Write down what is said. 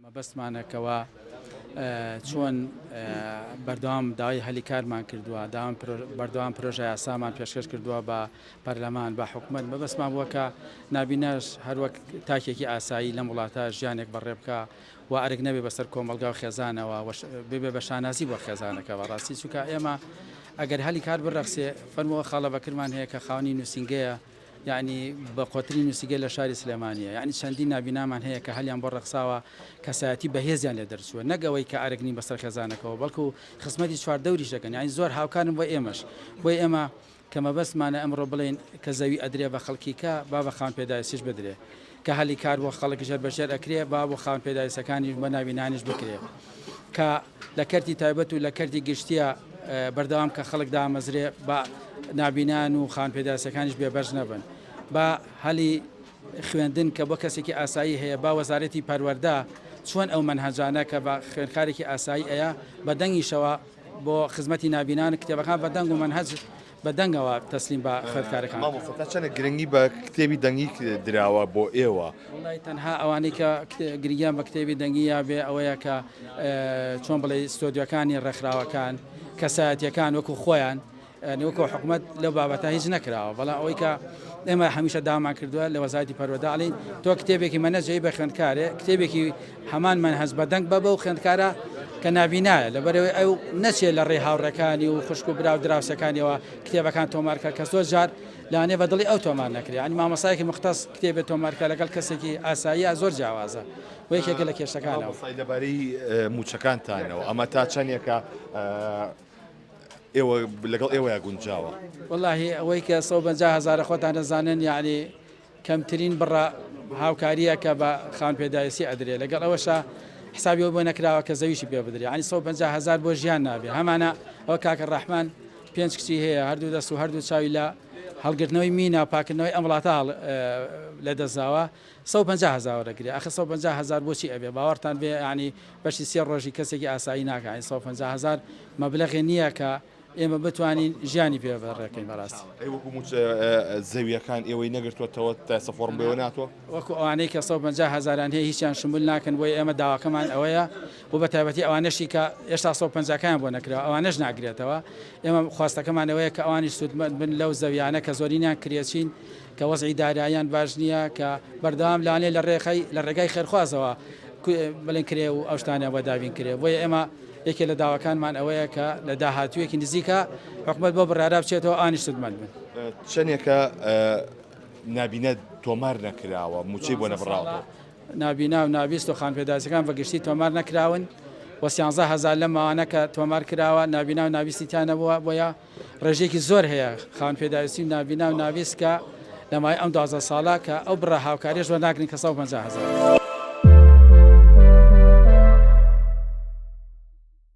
مەبەستمانەکەوە چۆن بەردەوام داوای هەلی کارمان کردووە، بەردەوام پرۆژە یاسامان پێشکەش کردووە بە پەرلەمان بە حکوومەت. مەبەستمان بووە کە نابینەش هەروەک تاکێکی ئاسایی لەم وڵاتە ژیانێک بەڕێ بکە و ئەرگ نەبێ بەسەر کۆمەلگا و خێزانەوە ببێ بە شانازی بۆ خێزانەکە. بەڕاستی چونکە ئێمە ئەگەر هەلی کار بڕەخسێ فەرمەوە خاڵە بەکرمان هەیە کە خاوەنی نووسینگەیە، یعنی بە قۆتری نووسیگە لە شاری سلێمانیە، یعنی چەندی نابینامان هەیە کە هەلیان بۆ ڕەخساوە کەسایەتی بەهێزیان لێ دەرچووە، نەگەوەی کە ئارگنی بەسەر خێزانەکەەوە، بەڵکو خزمەتی چواردەوریش دەکەن. یعنی زۆر هاوکارن بۆ ئێمەش، بۆی ئێمە کە مەبەستمانە ئەمڕۆ بڵێن کە زەوی ئەدرێ بە خەڵکیکە با بە خاوەن پێداویستیش بدرێ، کە هەلی کار بۆ خەڵکی ژێر بەژێر ئەکرێ با بۆ خاوەن پێداویستەکانی بە نابینانیش بکرێ، کە لە کەرتی تایبەت و لە کەرتی گشتیە بەردەوام کە خەڵک دامەزرێ بە نابینان و خاوەن پێداویستەکانیش بێبەش نەبن. بە هەلی خوێندن کە بۆ کەسێکی ئاسایی هەیە با وەزارەتی پەروەردە چۆن ئەو مەنهەجانە کە بە خوێندکارێکی ئاسایی ئەیە بە دەنگیشەوە بۆ خزمەتی نابینان کتێبەکان بە دەنگ و مەنهەج بە دەنگەوە تەسلیم بە خوێندکارەکان. چەنە گرنگی بە کتێبی دەنگی دراوە بۆ ئێوە؟ وڵای تەنها ئەوانەی کە گرنگیان بە کتێبی دەنگی یا بێ ئەوەیە کە چۆن بڵێ ستۆدیۆکانی ڕێکخراوەکان کەسایەتیەکان وەکو خۆیان وەکو حکوومەت لەو بابەتە هیچ نەکراوە، بەڵام ئەوەی کە ئێمە هەمیشە داوامان کردووە لە وەزارەتی پەروەردە ئەڵێن تۆ کتێبێکی مەنهەجی بە خوێندکارێ، کتێبێکی هەمان مەنهەج بە دەنگ بە بەو خوێندکارە کە نابینایە، لەبەرەوەی ئەو نەچێت لە ڕێی هاوڕەکانی و خوشک و برا و دراوسەکانیەوە کتێبەکان تۆمارکە کە زۆر جار لانێ بەدڵی ئەو تۆمار نەکرێ. ینی مامۆستایەکی مختص کتێبێت تۆمارکە لەگەڵ کەسێکی ئاساییە زۆر جیاوازە، بۆ یەکێکە لە کێشەکانەوە. لەبارەی موچەکانتانەوە ئەمە تا چەندێکە ئێوە لەگەڵ ئێوەیە گونجاوە؟ واللهی ئەوەی کە 150,000 خۆتان دەزانن، یعنی کەمترین بڕە هاوکاریە کە بە خاوەن پێداویستی ئەدرێ، لەگەڵ ئەوەشە حسابی بۆ نەکراوە کە زەویشی پێ بدرێ، ینی 150,000 بۆ ژیان نابێ. هەمانە ئەوە کاکە ڕەحمان 5 کچی هەیە، هەردوو دەست و هەردوو چاوی لە هەڵگرتنەوەی مینە پاکردنەوەی ئەم وڵاتە لە دەستداوە 150,000 دەگرێ. ئەخ 150,000 بۆچی ئەبێ؟ باوەڕتان بێ ینی بەشی 3 ڕۆژی کەسێکی ئاسایی ناکە. 150,000 مەبلەغی نییە کە ئێمە بتوانین ژیانی پێ بەڕێکەین. بەڕاستی وەکو زەویەکان ئێوەی نەگرتوەتەوە تا سەفۆڕم بێەوە ناتوە، وەکو ئەوانەی کە 150,000 هەیە هیچیان شمول ناکەن، بۆی ئێمە داواکەمان ئەوەیە و بە تایبەتی ئەوانەشی کە ئێستا 150کیان بۆ نەکرەوە ئەوانەش ناگرێتەوە. ئێمە خواستەکەمان ئەوەیە کە ئەوانیش سوودمەند بن لەو زەویانە کە زۆرینیان کرێچین کە وەزعی داراییان باش نییە، کە بەردەوام لانێ لە ڕێگای خێرخوازەوە بڵێن کرێ و ئەو شتانە بۆ دابین کرێ. بۆیە ئێمە یەکێ لە داواکانمان ئەوەیە کە لە داهاتوویەکی نزیکە حکوومەت بۆ بڕارا بچێتەوە ئانیش سودمەند بن. چەندێکە نابینە تۆمار نەکراوە موچەی بۆ نەبڕاوە؟ نابینا و نابیست و خاوەن پێداویستەکان بەگشتی تۆمار نەکراون و 13,000 لەم ماوانە کە تۆمار کراوە نابینا و نابیستیان نەبووە. بۆیە ڕێژێکی زۆر هەیە خاوەن پێداویستی و نابینا و نابیست کە لەمای ئەم 12 ساڵە کە ئەو بڕە هاوکاریش وەرناگرن کە 150,000.